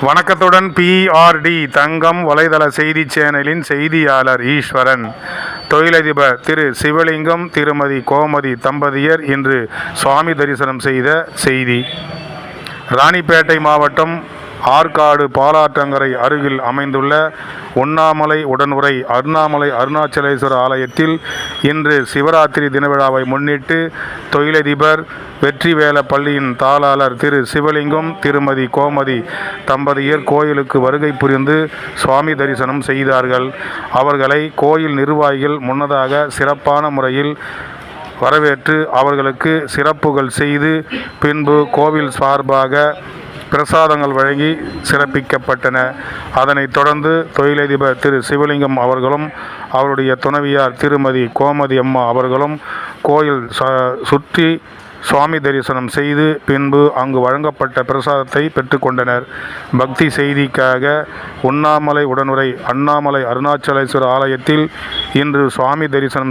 வணக்கத்துடன் பிஆர்டி தங்கம் வலைதள செய்தி சேனலின் செய்தியாளர் ஈஸ்வரன். தொழிலதிபர் திரு சிவலிங்கம், திருமதி கோமதி தம்பதியர் இன்று சுவாமி தரிசனம் செய்த செய்தி. ராணிப்பேட்டை மாவட்டம் ஆற்காடு பாலாற்றங்கரை அருகில் அமைந்துள்ள உண்ணாமலை உடனுறை அண்ணாமலை அருணாச்சலேஸ்வரர் ஆலயத்தில் இன்று சிவராத்திரி தினவிழாவை முன்னிட்டு தொழிலதிபர் வெற்றிவேல பள்ளியின் தாளாளர் திரு சிவலிங்கம், திருமதி கோமதி தம்பதியர் கோயிலுக்கு வருகை புரிந்து சுவாமி தரிசனம் செய்தார்கள். அவர்களை கோயில் நிர்வாகிகள் முன்னதாக சிறப்பான முறையில் வரவேற்று அவர்களுக்கு சிறப்புகள் செய்து பின்பு கோவில் சார்பாக பிரசாதங்கள் வழங்கி சிறப்பிக்கப்பட்டன. அதனைத் தொடர்ந்து தொழிலதிபர் திரு சிவலிங்கம் அவர்களும் அவருடைய துணைவியார் திருமதி கோமதி அம்மா அவர்களும் கோயில் சுற்றி சுவாமி தரிசனம் செய்து பின்பு அங்கு வழங்கப்பட்ட பிரசாதத்தை பெற்றுக்கொண்டனர். பக்தி செய்திக்காக உண்ணாமலை உடனுறை அண்ணாமலை அருணாச்சலேஸ்வரர் ஆலயத்தில் இன்று சுவாமி தரிசனம்